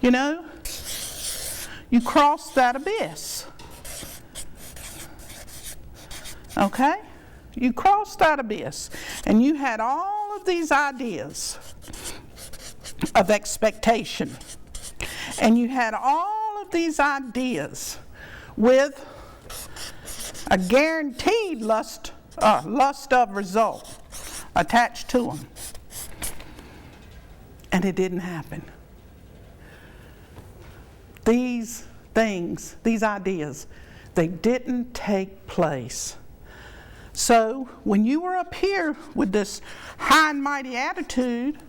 You know? You crossed that abyss. Okay? You crossed that abyss. And you had all of these ideas of expectation. And you had all of these ideas with a guaranteed lust of result attached to them. And it didn't happen. These things, these ideas, they didn't take place. So when you were up here with this high and mighty attitude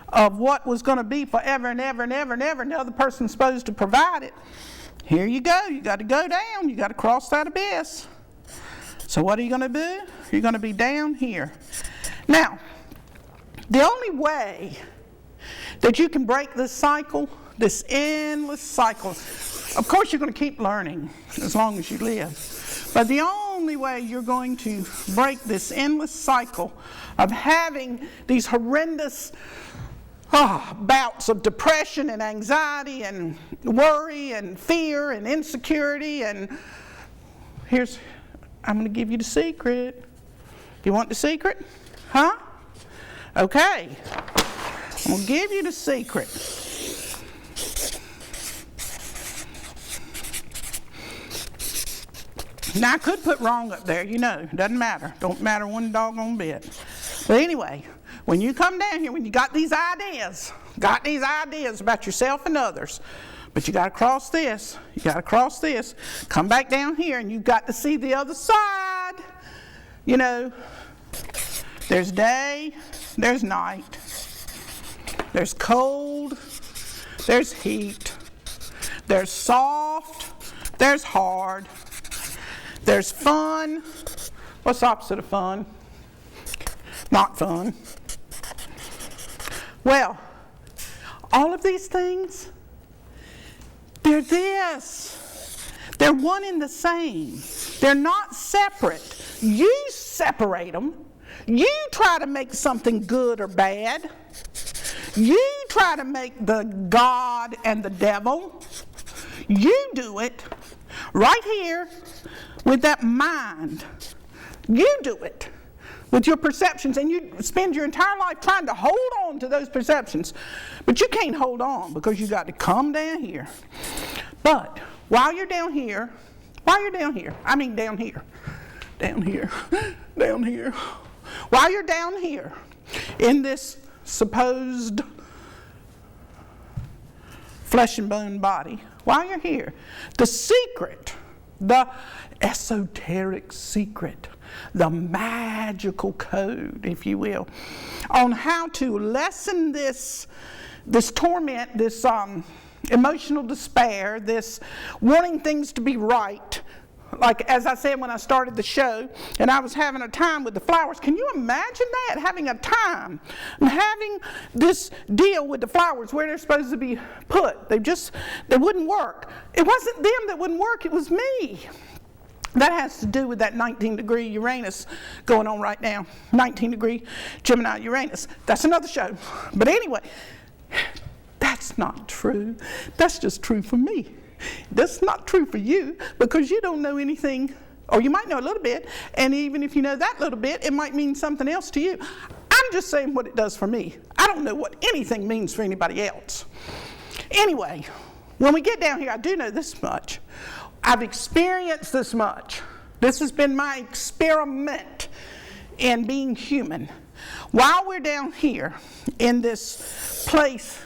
of what was going to be forever and ever and ever and ever, and the other person's supposed to provide it, here you go. You got to go down. You got to cross that abyss. So what are you going to do? You're going to be down here. Now, the only way that you can break this cycle, this endless cycle, of course you're going to keep learning as long as you live, but the only way you're going to break this endless cycle of having these horrendous bouts of depression and anxiety and worry and fear and insecurity, and I'm going to give you the secret. You want the secret? Huh? Okay. I'm going to give you the secret. Now, I could put wrong up there, you know. Doesn't matter. Don't matter one doggone bit. But anyway, when you come down here, when you got these ideas about yourself and others, but you got to cross this. You got to cross this. Come back down here, and you've got to see the other side. You know, there's day, there's night. There's cold, there's heat. There's soft, there's hard. There's fun. What's the opposite of fun? Not fun. Well, all of these things, they're this. They're one and the same. They're not separate. You separate them. You try to make something good or bad. You try to make the God and the devil. You do it right here with that mind. You do it with your perceptions, and you spend your entire life trying to hold on to those perceptions. But you can't hold on because you got to come down here. But while you're down here, while you're down here in this supposed flesh and bone body, while you're here, the secret, the esoteric secret, the magical code, if you will, on how to lessen this torment, this emotional despair, this wanting things to be right. Like, as I said when I started the show, and I was having a time with the flowers. Can you imagine that? Having a time. And having this deal with the flowers where they're supposed to be put. They wouldn't work. It wasn't them that wouldn't work, it was me. That has to do with that 19-degree Uranus going on right now. 19-degree Gemini Uranus. That's another show. But anyway, that's not true. That's just true for me. That's not true for you because you don't know anything, or you might know a little bit, and even if you know that little bit, it might mean something else to you. I'm just saying what it does for me. I don't know what anything means for anybody else. Anyway, when we get down here, I do know this much. I've experienced this much. This has been my experiment in being human. While we're down here in this place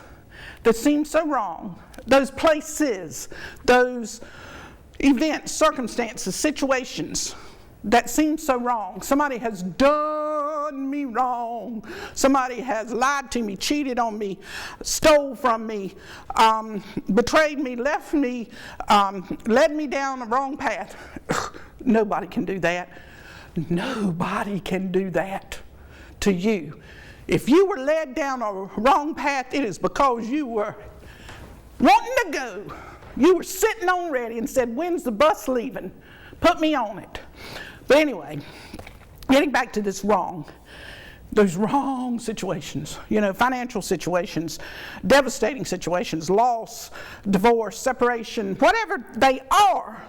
that seems so wrong, those places, those events, circumstances, situations that seem so wrong. Somebody has done me wrong. Somebody has lied to me, cheated on me, stole from me, betrayed me, left me, led me down the wrong path. Nobody can do that. Nobody can do that to you. If you were led down a wrong path, it is because you were wanting to go. You were sitting on ready and said, when's the bus leaving? Put me on it. But anyway, getting back to this wrong. those wrong situations, financial situations, devastating situations, loss, divorce, separation, whatever they are.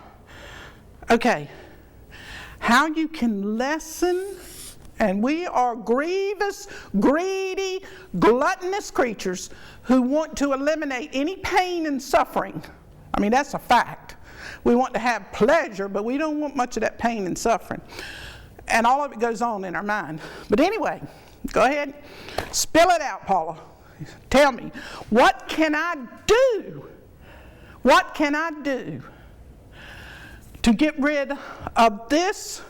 Okay, how you can lessen, and we are grievous, greedy, gluttonous creatures who want to eliminate any pain and suffering. I mean, that's a fact. We want to have pleasure, but we don't want much of that pain and suffering. And all of it goes on in our mind. But anyway, go ahead, spill it out, Paula. Tell me, what can I do? What can I do to get rid of this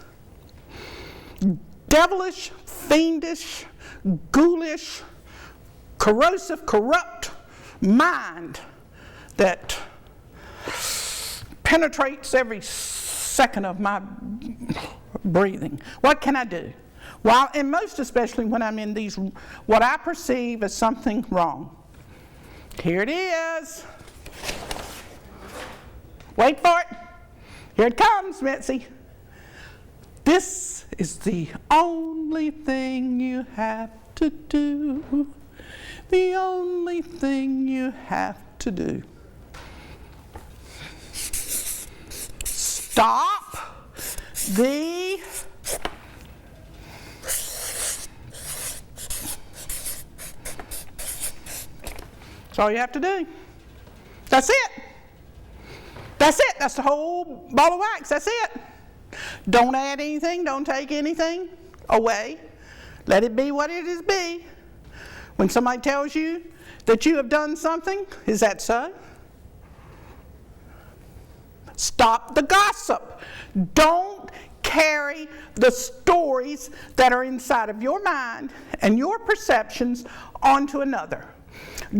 devilish, fiendish, ghoulish, corrosive, corrupt mind that penetrates every second of my breathing? What can I do? Well, and most especially when I'm in these, what I perceive as something wrong. Here it is. Wait for it. Here it comes, Mitzi. This is the only thing you have to do. The only thing you have to do. Stop the That's all you have to do. That's it. That's it. That's the whole ball of wax. That's it. Don't add anything. Don't take anything away. Let it be what it is be. When somebody tells you that you have done something, is that so? Stop the gossip. Don't carry the stories that are inside of your mind and your perceptions onto another.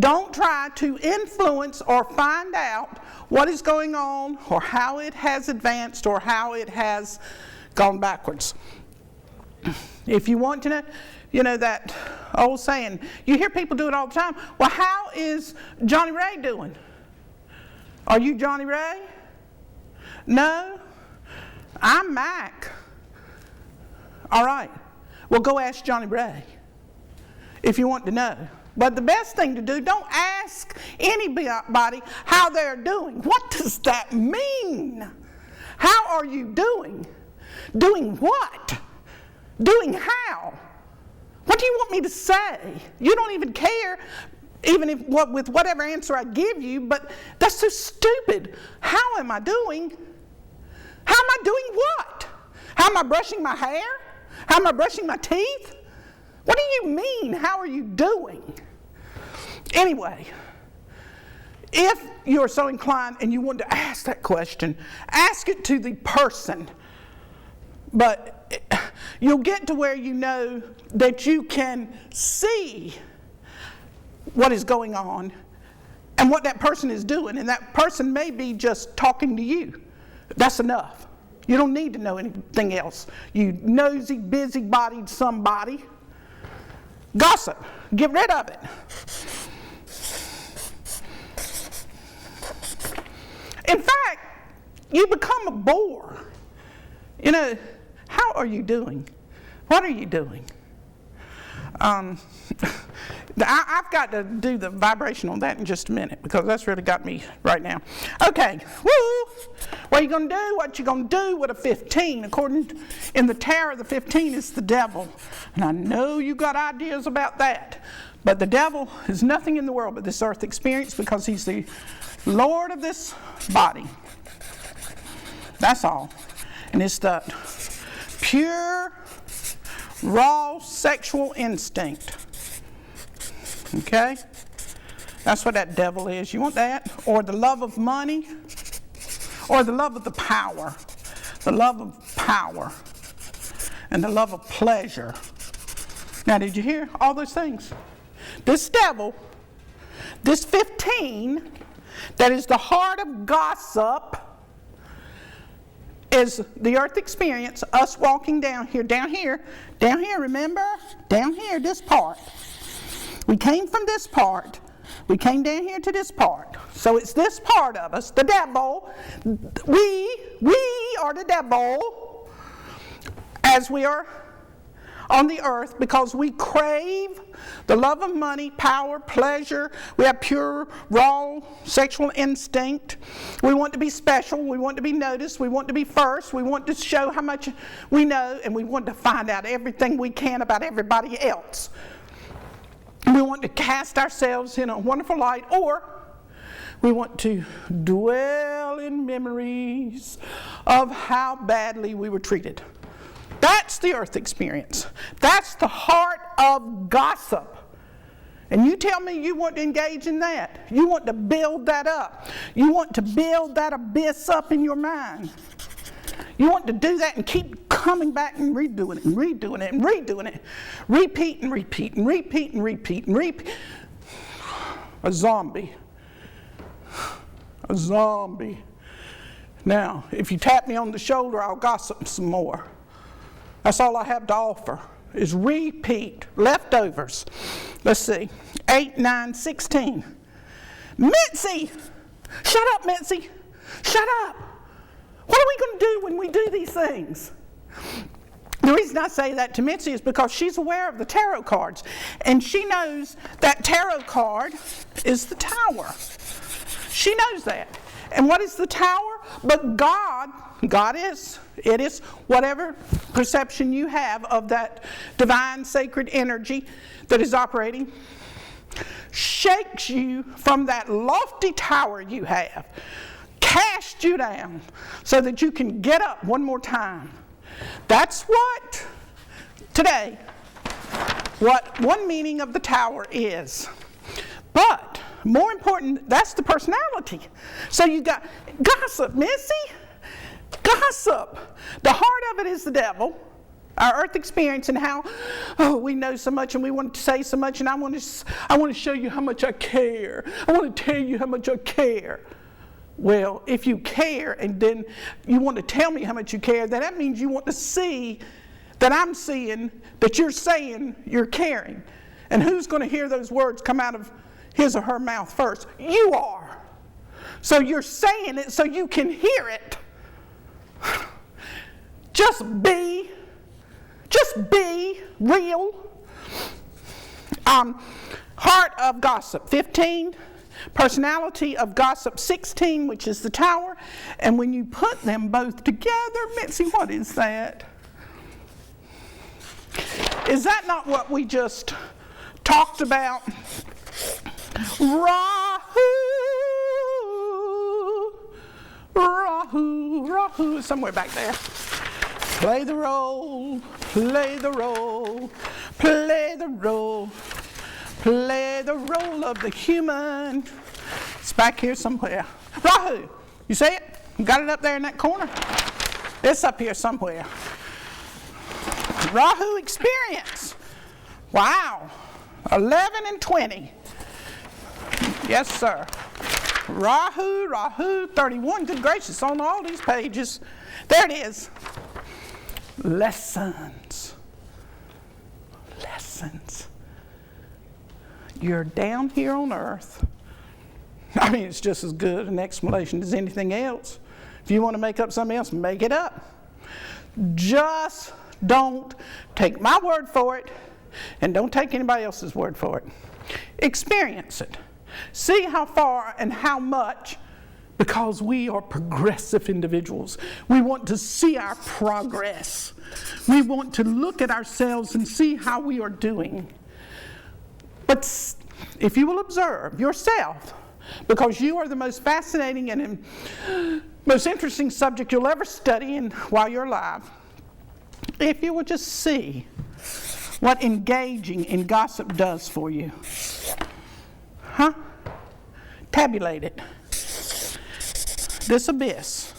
Don't try to influence or find out what is going on or how it has advanced or how it has gone backwards. If you want to know, that old saying, you hear people do it all the time. Well, how is Johnny Ray doing? Are you Johnny Ray? No, I'm Mac. All right, well, go ask Johnny Ray if you want to know. But the best thing to do, don't ask anybody how they're doing. What does that mean? How are you doing? Doing what? Doing how? What do you want me to say? You don't even care, even if with whatever answer I give you, but that's so stupid. How am I doing? How am I doing what? How am I brushing my hair? How am I brushing my teeth? What do you mean, how are you doing? Anyway, if you're so inclined and you want to ask that question, ask it to the person. But you'll get to where you know that you can see what is going on and what that person is doing. And that person may be just talking to you. That's enough. You don't need to know anything else. You nosy, busy-bodied somebody. Gossip. Get rid of it. In fact, you become a bore. How are you doing? What are you doing? I've got to do the vibration on that in just a minute because that's really got me right now. Okay, woo! What are you going to do? What you going to do with a 15? In the Tower, the 15 is the devil. And I know you got ideas about that. But the devil is nothing in the world but this earth experience because he's the Lord of this body. That's all. And it's the pure, raw sexual instinct. Okay? That's what that devil is. You want that? Or the love of money? Or the love of the power? The love of power. And the love of pleasure. Now, did you hear all those things? This devil, this 15, that is the heart of gossip, is the earth experience, us walking down here, remember? Down here, this part. We came from this part. We came down here to this part. So it's this part of us, the devil. We are the devil, as we are on the earth because we crave the love of money, power, pleasure. We have pure, raw sexual instinct. We want to be special. We want to be noticed. We want to be first. We want to show how much we know, and we want to find out everything we can about everybody else. We want to cast ourselves in a wonderful light, or we want to dwell in memories of how badly we were treated. That's the earth experience. That's the heart of gossip. And you tell me you want to engage in that. You want to build that up. You want to build that abyss up in your mind. You want to do that and keep coming back and redoing it and redoing it and redoing it. Repeat and repeat and repeat and repeat and repeat. A zombie. A zombie. Now, if you tap me on the shoulder, I'll gossip some more. That's all I have to offer is repeat, leftovers. Let's see, 8, 9, 16. Mitzi! Shut up, Mitzi! Shut up! What are we going to do when we do these things? The reason I say that to Mitzi is because she's aware of the tarot cards, and she knows that tarot card is the Tower. She knows that. And what is the Tower? But God is, it is whatever perception you have of that divine sacred energy that is operating, shakes you from that lofty tower you have, casts you down so that you can get up one more time. That's what today, what one meaning of the Tower is. But more important, that's the personality. So you got gossip, Missy. Gossip. The heart of it is the devil, our earth experience, and how we know so much and we want to say so much, and I want to show you how much I care. I want to tell you how much I care. Well, if you care and then you want to tell me how much you care, then that means you want to see that I'm seeing that you're saying you're caring. And who's going to hear those words come out of his or her mouth first? You are. So you're saying it so you can hear it. Just be real. Heart of gossip, 15. Personality of gossip, 16, which is the Tower. And when you put them both together, Mitzi, what is that? Is that not what we just talked about? Rahu, Rahu, Rahu, somewhere back there. Play the role, play the role, play the role, play the role of the human. It's back here somewhere. Rahu, you see it? You got it up there in that corner? It's up here somewhere. Rahu experience. Wow. 11 and 20. Yes, sir. Rahu, Rahu, 31. Good gracious, on all these pages. There it is. Lessons. Lessons. You're down here on earth. I mean, it's just as good an explanation as anything else. If you want to make up something else, make it up. Just don't take my word for it, and don't take anybody else's word for it. Experience it. See how far and how much, because we are progressive individuals. We want to see our progress. We want to look at ourselves and see how we are doing. But if you will observe yourself, because you are the most fascinating and most interesting subject you'll ever study while you're alive, if you will just see what engaging in gossip does for you. Tabulate it. This abyss.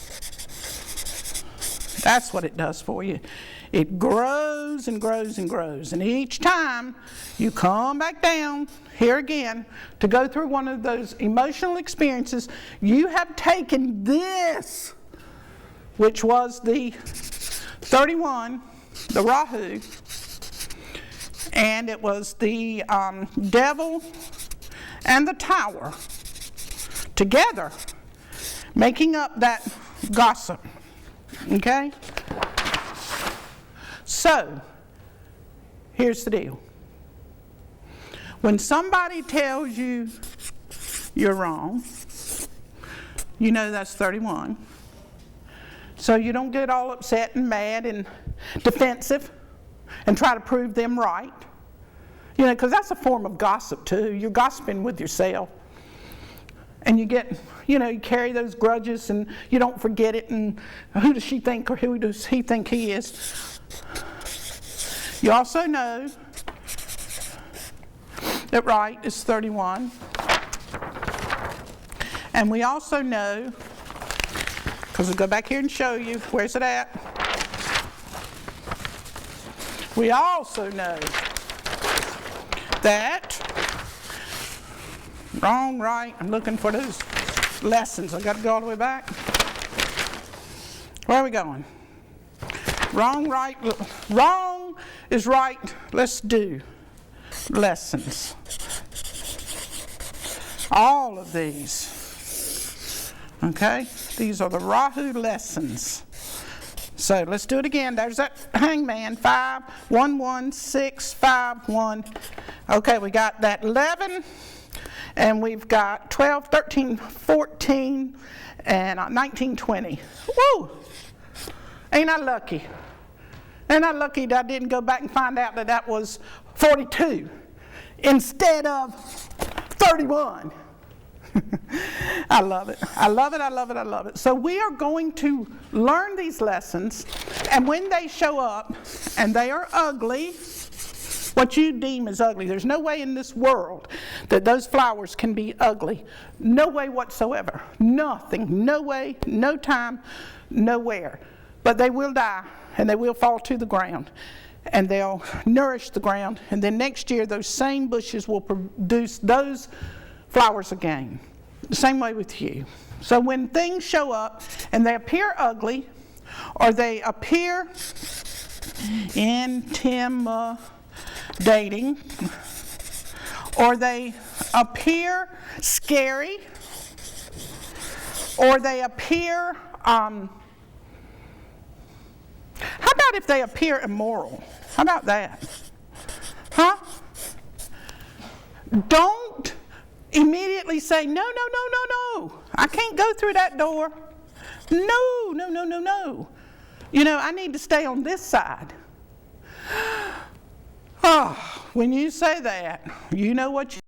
That's what it does for you. It grows and grows and grows. And each time you come back down here again to go through one of those emotional experiences, you have taken this, which was the 31, the Rahu, and it was the devil and the Tower together, making up that gossip. Okay? So, here's the deal. When somebody tells you you're wrong, you know that's 31. So you don't get all upset and mad and defensive and try to prove them right. You know, because that's a form of gossip too. You're gossiping with yourself. And you get, you know, you carry those grudges and you don't forget it, and who does she think or who does he think he is? You also know that right is 31. And we also know, because we'll go back here and show you, where's it at? We also know that wrong, right, I'm looking for those lessons. I got to go all the way back. Where are we going? Wrong, right, wrong is right. Let's do lessons. All of these. Okay? These are the Rahu lessons. So let's do it again. There's that hangman. 5, 1, 1, 6, 5, 1. Okay, we got that 11. And we've got 12, 13, 14, and 19, 20. Woo! Ain't I lucky? Ain't I lucky that I didn't go back and find out that that was 42 instead of 31. I love it. I love it. I love it. I love it. So we are going to learn these lessons, and when they show up and they are ugly, what you deem as ugly, there's no way in this world that those flowers can be ugly. No way whatsoever. Nothing. No way, no time, nowhere. But they will die, and they will fall to the ground, and they'll nourish the ground, and then next year those same bushes will produce those flowers again. The same way with you. So when things show up and they appear ugly, or they appear intimidating, or they appear scary, or they appear, how about if they appear immoral? How about that? Huh? Don't immediately say, no, no, no, no, no. I can't go through that door. No, no, no, no, no. You know, I need to stay on this side. Oh, when you say that, you know what you